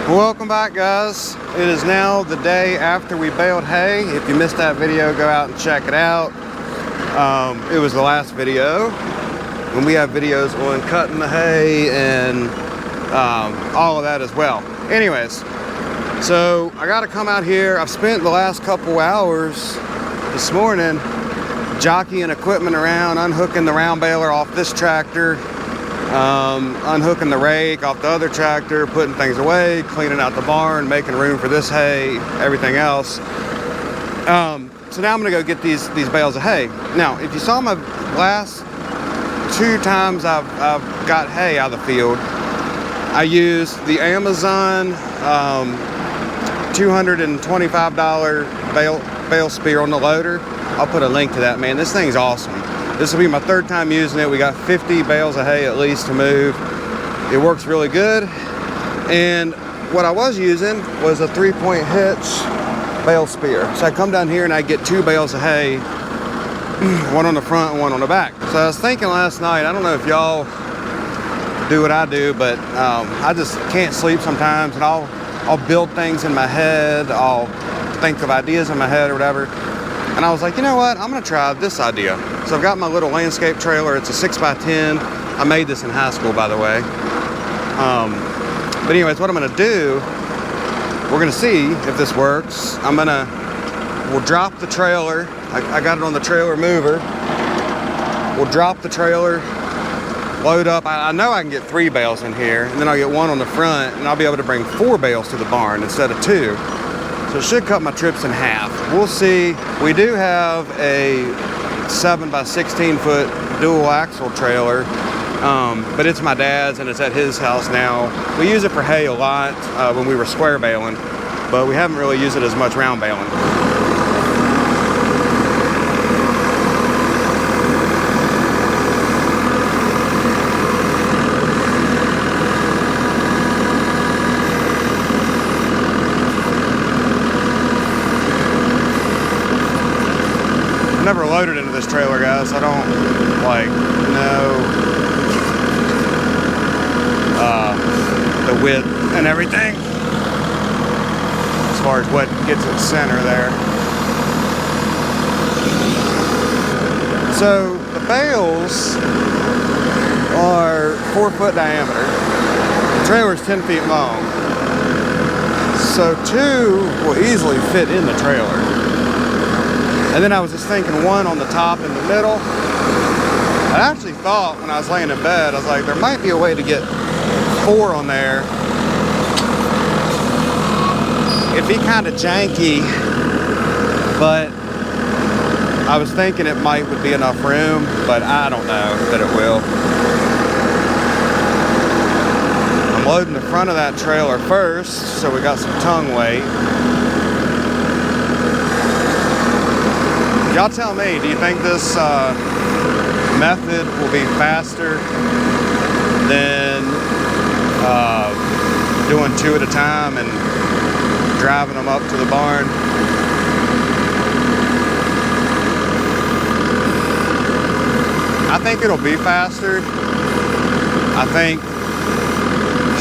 Welcome back, guys. It is now the day after we baled hay. If you missed that video, go out and check it out. It was the last video, and we have videos on cutting the hay and all of that as well. Anyways, so I got to come out here. I've spent the last couple hours this morning jockeying equipment around, unhooking the round baler off this tractor, unhooking the rake off the other tractor, putting things away, cleaning out the barn, making room for this hay, everything else. So now I'm gonna go get these bales of hay. Now, if you saw my last two times I've got hay out of the field, I used the Amazon $225 bale spear on the loader. I'll put a link to that, man. This thing's awesome. This will be my third time using it. We got 50 bales of hay at least to move. It works really good. And what I was using was a 3-point hitch bale spear. So I come down here and I get 2 bales of hay, one on the front and one on the back. So I was thinking last night, I don't know if y'all do what I do, but I just can't sleep sometimes, and I'll build things in my head. I'll think of ideas in my head or whatever. And I was like, you know what? I'm gonna try this idea. So I've got my little landscape trailer. It's a 6x10. I made this in high school, by the way. But anyways, what I'm gonna do, we're gonna see if this works. We'll drop the trailer. I got it on the trailer mover. We'll drop the trailer, load up. I know I can get 3 bales in here, and then I'll get 1 on the front, and I'll be able to bring 4 bales to the barn instead of 2. So it should cut my trips in half. We'll see. We do have a 7x16 foot dual axle trailer, but it's my dad's and it's at his house now. We use it for hay a lot when we were square baling, but we haven't really used it as much round baling. Never loaded into this trailer, guys. I don't know the width and everything as far as what gets its center there. So the bales are 4 foot diameter. The trailer is 10 feet long. So 2 will easily fit in the trailer. And then I was just thinking 1 on the top in the middle. I actually thought when I was laying in bed, I was like, there might be a way to get 4 on there. It'd be kind of janky, but I was thinking it would be enough room, but I don't know that it will. I'm loading the front of that trailer first, so we got some tongue weight. Y'all tell me, do you think this method will be faster than doing 2 at a time and driving them up to the barn? I think it'll be faster. I think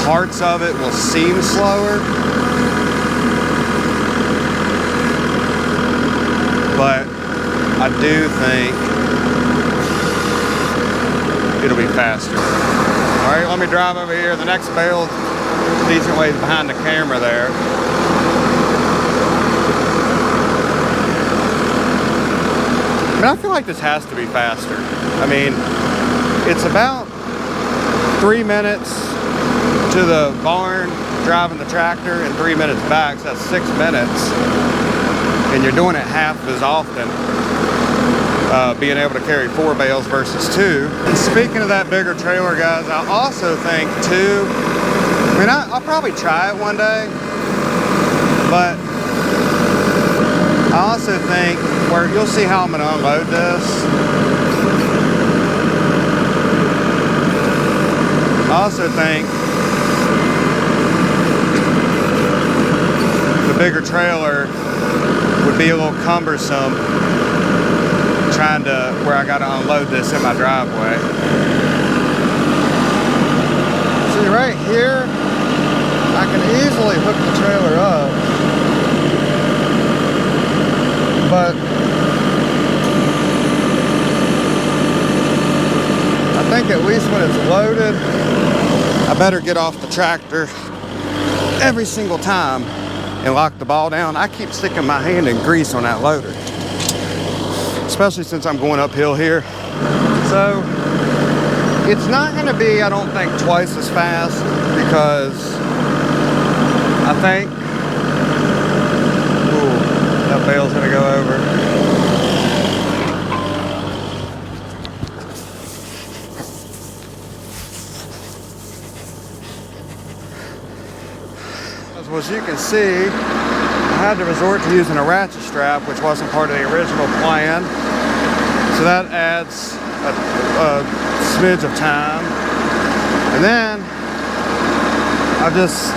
parts of it will seem slower, but I do think it'll be faster. All right, let me drive over here. The next bale, decent ways behind the camera there. I mean, I feel like this has to be faster. I mean, it's about 3 minutes to the barn driving the tractor and 3 minutes back, so that's 6 minutes. And you're doing it half as often, being able to carry 4 bales versus 2. And speaking of that bigger trailer, guys, I also think too, I mean, I'll probably try it one day, but I also think, where you'll see how I'm gonna unload this. I also think the bigger trailer would be a little cumbersome trying to, where I gotta unload this in my driveway. See right here, I can easily hook the trailer up, but I think at least when it's loaded, I better get off the tractor every single time and lock the ball down. I keep sticking my hand in grease on that loader, especially since I'm going uphill here. So it's not going to be, I don't think, twice as fast, because I think, ooh, that bale's going to go over. As you can see, I had to resort to using a ratchet strap, which wasn't part of the original plan. So that adds a smidge of time. And then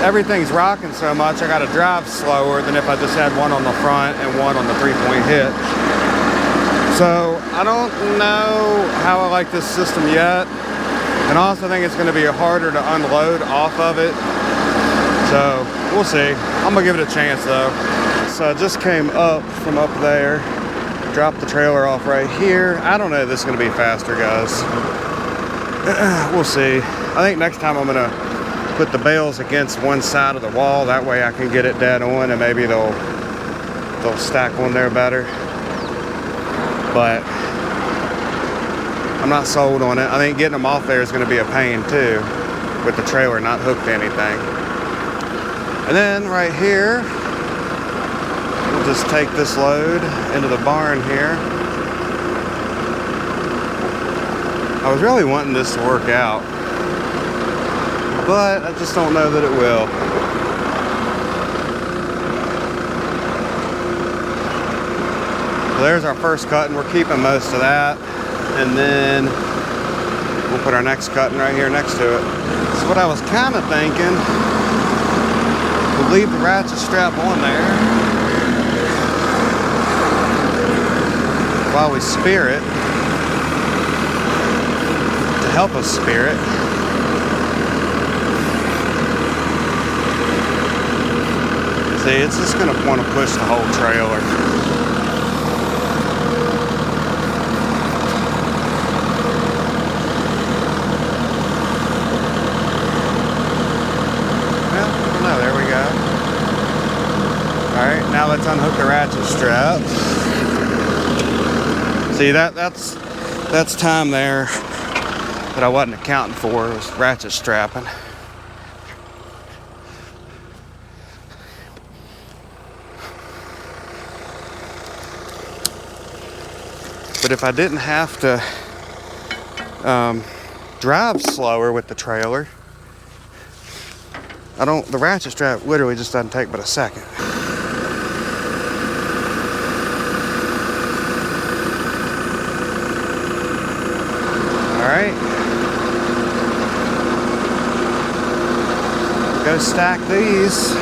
everything's rocking so much, I got to drive slower than if I just had one on the front and one on the 3-point hitch. So I don't know how I like this system yet. And I also think it's going to be harder to unload off of it. So we'll see. I'm gonna give it a chance though. So I just came up from up there, dropped the trailer off right here. I don't know if this is gonna be faster, guys. We'll see. I think next time I'm gonna put the bales against one side of the wall. That way I can get it dead on, and maybe they'll stack on there better. But I'm not sold on it. I think getting them off there is gonna be a pain too, with the trailer not hooked to anything. And then right here, we'll just take this load into the barn here. I was really wanting this to work out, but I just don't know that it will. So there's our first cutting. We're keeping most of that. And then we'll put our next cutting right here next to it. So what I was kind of thinking, we'll leave the ratchet strap on there while we spear it, to help us spear it. See, it's just going to want to push the whole trailer. Alright, now let's unhook the ratchet strap. See, that's time there that I wasn't accounting for, was ratchet strapping. But if I didn't have to drive slower with the trailer, the ratchet strap literally just doesn't take but a second. All right. Go stack these.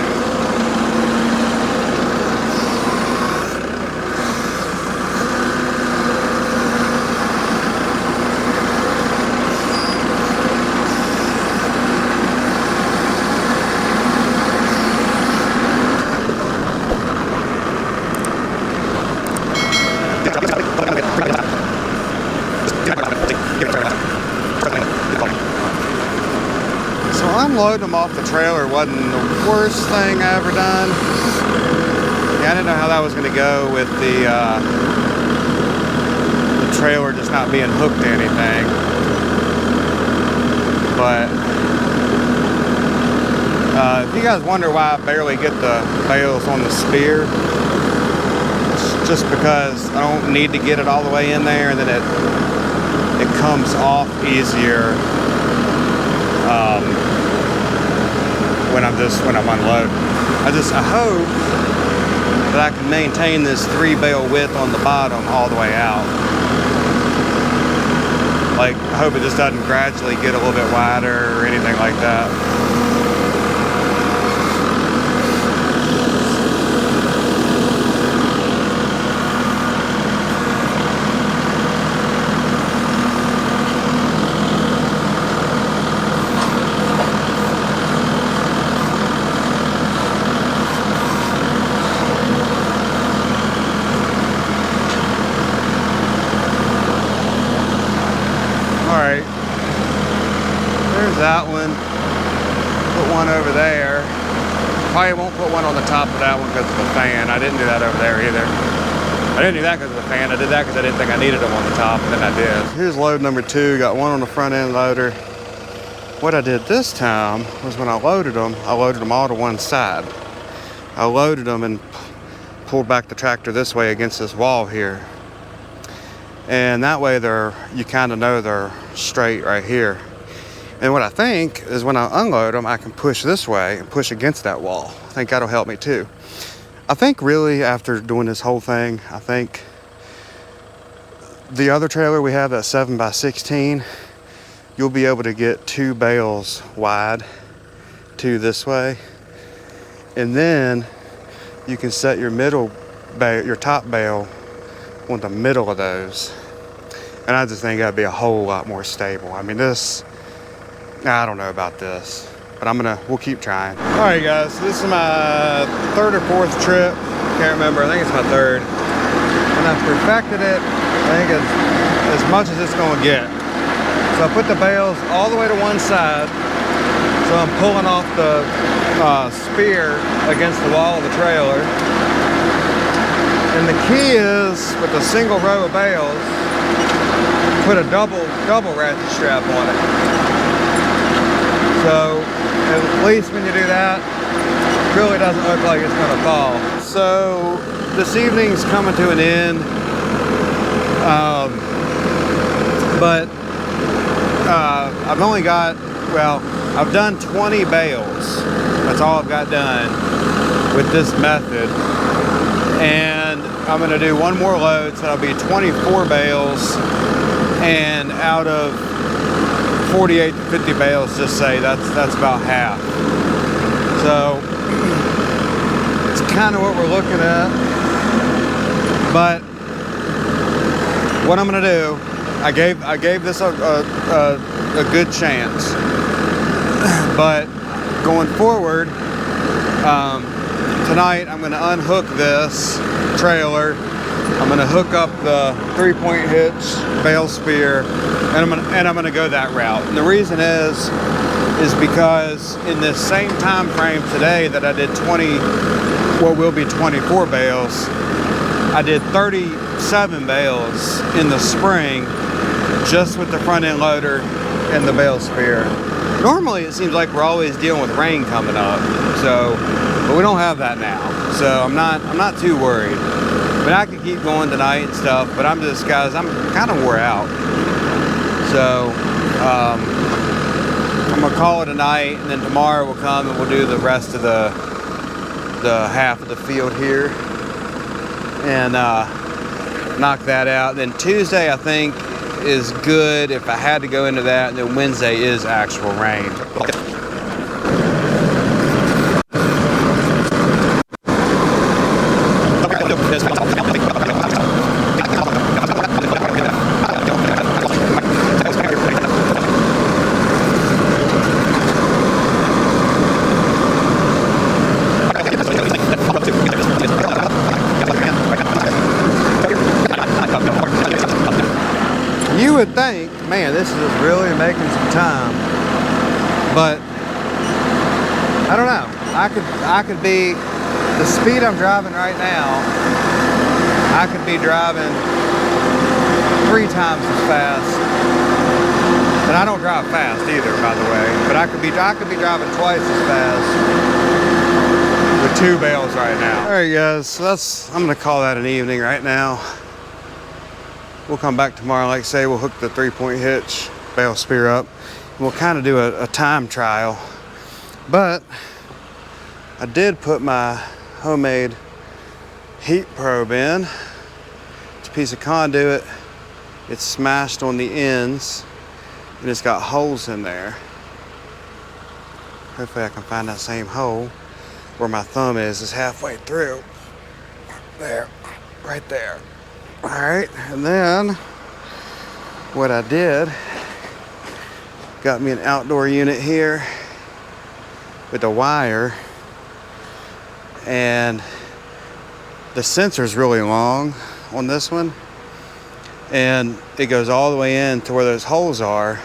Unloading them off the trailer wasn't the worst thing I ever done. Yeah, I didn't know how that was going to go with the trailer just not being hooked to anything. But if you guys wonder why I barely get the bales on the spear, it's just because I don't need to get it all the way in there, and then it comes off easier when I'm unloading. I hope that I can maintain this 3-bale width on the bottom all the way out. Like, I hope it just doesn't gradually get a little bit wider or anything like that. Probably won't put one on the top of that one because of the fan. I didn't do that over there either. I didn't do that because of the fan. I did that because I didn't think I needed them on the top, and then I did. Here's load number 2. Got one on the front end loader. What I did this time was when I loaded them all to one side. I loaded them and pulled back the tractor this way against this wall here. And that way you kind of know they're straight right here. And what I think is when I unload them, I can push this way and push against that wall. I think that'll help me too. I think really after doing this whole thing, I think the other trailer we have, that 7x16, you'll be able to get 2 bales wide to this way. And then you can set your middle bale, your top bale on the middle of those. And I just think that'd be a whole lot more stable. I mean, I don't know about this, but we'll keep trying. All right, guys, so this is my 3rd or 4th trip. Can't remember, I think it's my 3rd. And I've perfected it, I think as much as it's gonna get. So I put the bales all the way to one side. So I'm pulling off the spear against the wall of the trailer. And the key is, with a single row of bales, put a double ratchet strap on it. So at least when you do that, it really doesn't look like it's gonna fall. So this evening's coming to an end. But I've only got, I've done 20 bales. That's all I've got done with this method. And I'm gonna do one more load, so that'll be 24 bales. And out of 48 to 50 bales, just say that's about half. So it's kind of what we're looking at. But what I'm gonna do, I gave this a good chance. But going forward, tonight I'm gonna unhook this trailer. I'm gonna hook up the 3-point hitch, bale spear, and I'm gonna go that route. And the reason is because in this same time frame today that I did what will be 24 bales, I did 37 bales in the spring just with the front end loader and the bale spear. Normally it seems like we're always dealing with rain coming up, but we don't have that now, so I'm not too worried. I mean, I could keep going tonight and stuff, but I'm kind of wore out. So I'm gonna call it a night, and then tomorrow we'll come and we'll do the rest of the half of the field here and knock that out. Then Tuesday I think is good if I had to go into that, and then Wednesday is actual rain. You would think, man, this is really making some time, but I don't know. I could be the speed I'm driving right now. I could be driving 3 times as fast, and I don't drive fast either, by the way. But I could be driving twice as fast with 2 bales right now. All right, guys. So I'm gonna call that an evening right now. We'll come back tomorrow, like I say, we'll hook the 3-point hitch, bale spear up, and we'll kind of do a time trial. But I did put my homemade heat probe in. It's a piece of conduit. It's smashed on the ends, and it's got holes in there. Hopefully I can find that same hole where my thumb is halfway through. There, right there. All right, and then what I did, got me an outdoor unit here with a wire, and the sensor's really long on this one, and it goes all the way in to where those holes are,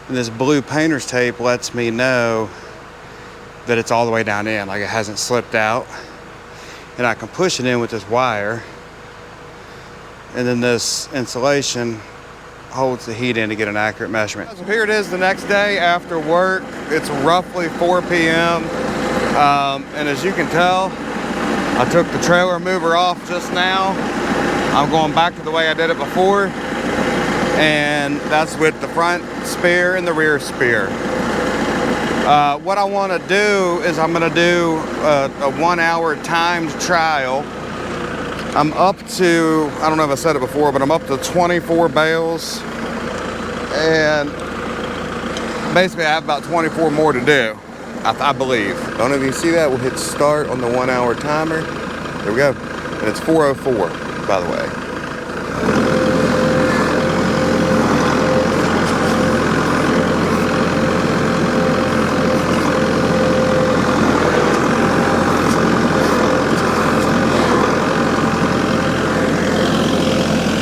and this blue painter's tape lets me know that it's all the way down in, like it hasn't slipped out. And I can push it in with this wire, and then this insulation holds the heat in to get an accurate measurement. So here it is the next day after work. It's roughly 4 p.m. And as you can tell, I took the trailer mover off just now. I'm going back to the way I did it before, and that's with the front spear and the rear spear. What I want to do is I'm going to do a 1 hour timed trial. I'm up to, I don't know if I said it before, but I'm up to 24 bales, and basically I have about 24 more to do, I believe. Don't know if you see that. We'll hit start on the 1 hour timer. There we go. And it's 4:04, by the way.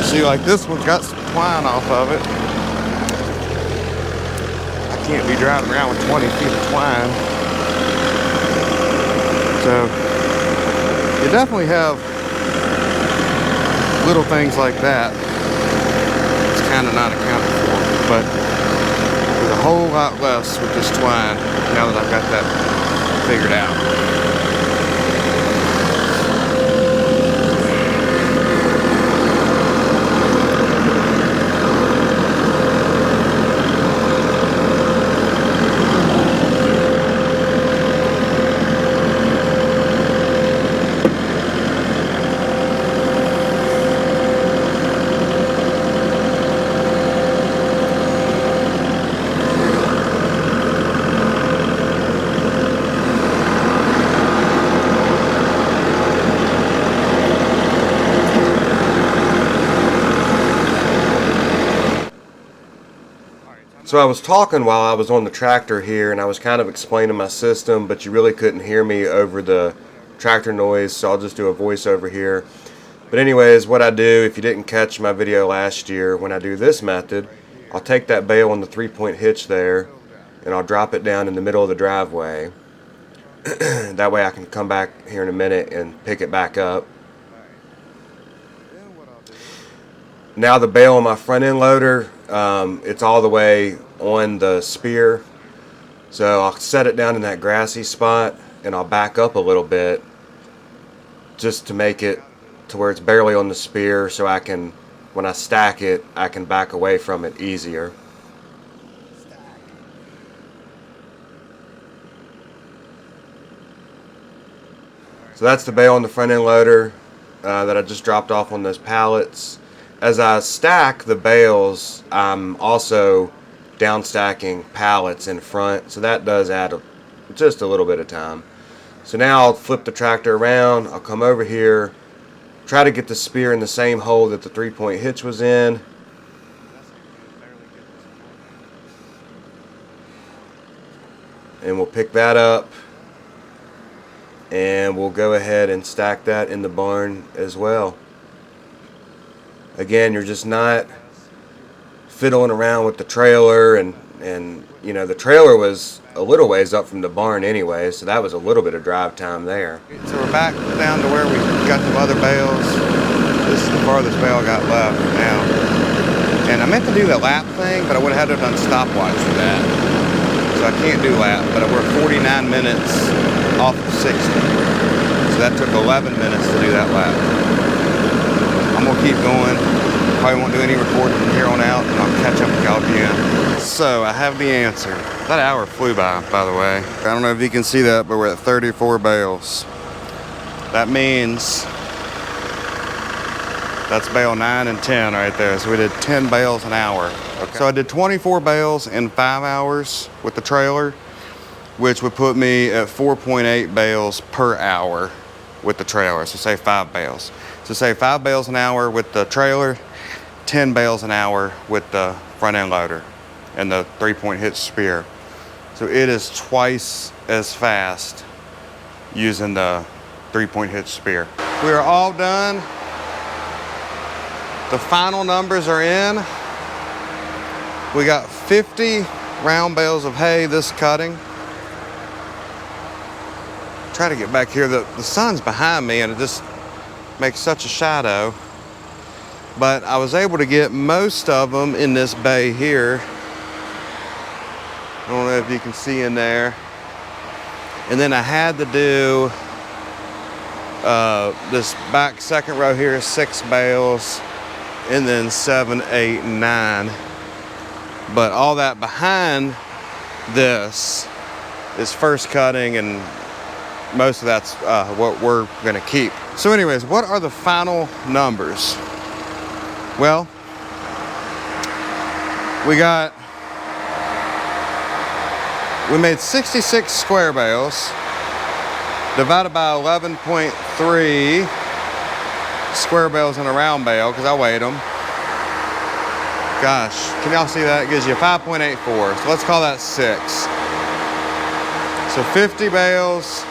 See, like this one's got some twine off of it. I can't be driving around with 20 feet of twine. So you definitely have little things like that. It's kind of not accounted for, but there's a whole lot less with this twine now that I've got that figured out. So I was talking while I was on the tractor here, and I was kind of explaining my system, but you really couldn't hear me over the tractor noise, so I'll just do a voiceover here. But anyways, what I do, if you didn't catch my video last year, when I do this method, I'll take that bale on the 3-point hitch there, and I'll drop it down in the middle of the driveway. That way I can come back here in a minute and pick it back up. Now the bale on my front end loader, it's all the way on the spear, so I'll set it down in that grassy spot, and I'll back up a little bit just to make it to where it's barely on the spear, so I can, when I stack it, I can back away from it easier. So that's the bale on the front end loader that I just dropped off on those pallets. As I stack the bales, I'm also down stacking pallets in front, so that does add just a little bit of time. So now I'll flip the tractor around, I'll come over here, try to get the spear in the same hole that the 3-point hitch was in. And we'll pick that up, and we'll go ahead and stack that in the barn as well. Again, you're just not fiddling around with the trailer, and you know, the trailer was a little ways up from the barn anyway, so that was a little bit of drive time there. So we're back down to where we got some other bales. This is the farthest bale I got left now. And I meant to do the lap thing, but I would have had to have done stopwatch for that. So I can't do lap, but we're 49 minutes off of 60. So that took 11 minutes to do that lap. I'm going to keep going. Probably won't do any recording from here on out, and I'll catch up with y'all at the end. So I have the answer. That hour flew by the way. I don't know if you can see that, but we're at 34 bales. That means that's bale 9 and 10 right there. So we did 10 bales an hour. Okay. So I did 24 bales in 5 hours with the trailer, which would put me at 4.8 bales per hour with the trailer. So say 5 bales. So say 5 bales an hour with the trailer, 10 bales an hour with the front end loader and the 3-point hitch spear. So it is twice as fast using the 3-point hitch spear. We are all done. The final numbers are in. We got 50 round bales of hay this cutting. try to get back here. The sun's behind me and it just makes such a shadow. But I was able to get most of them in this bay here. I don't know if you can see in there. And then I had to do this back second row here, 6 bales, and then 7, 8, and 9. But all that behind this is first cutting, and most of that's what we're gonna keep. So anyways, what are the final numbers? Well, we made 66 square bales divided by 11.3 square bales in a round bale, because I weighed them. Gosh, can y'all see that? It gives you 5.84. So let's call that 6. So 50 bales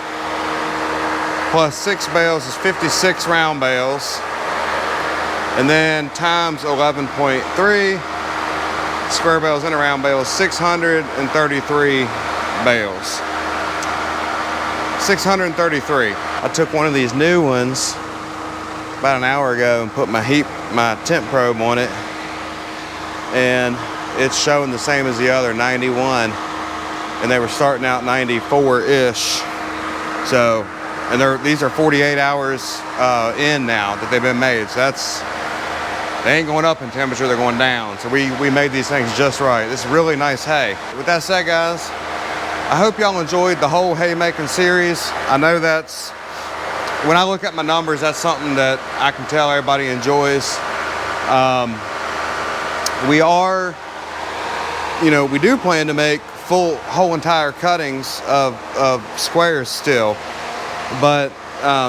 plus 6 bales is 56 round bales. And then times 11.3 square bales in a round bale is 633 bales. 633. I took one of these new ones about an hour ago and put my temp probe on it, and it's showing the same as the other, 91, and they were starting out 94-ish. So, and these are 48 hours in now that they've been made. So they ain't going up in temperature, they're going down. So we made these things just right. This is really nice hay. With that said, guys, I hope y'all enjoyed the whole haymaking series. I know that's, when I look at my numbers, that's something that I can tell everybody enjoys. We do plan to make whole entire cuttings of squares still, but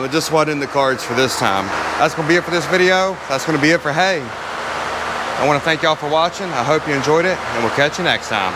it just wasn't in the cards for this time. That's gonna be it for this video. That's gonna be it for hay. I wanna thank y'all for watching. I hope you enjoyed it, and we'll catch you next time.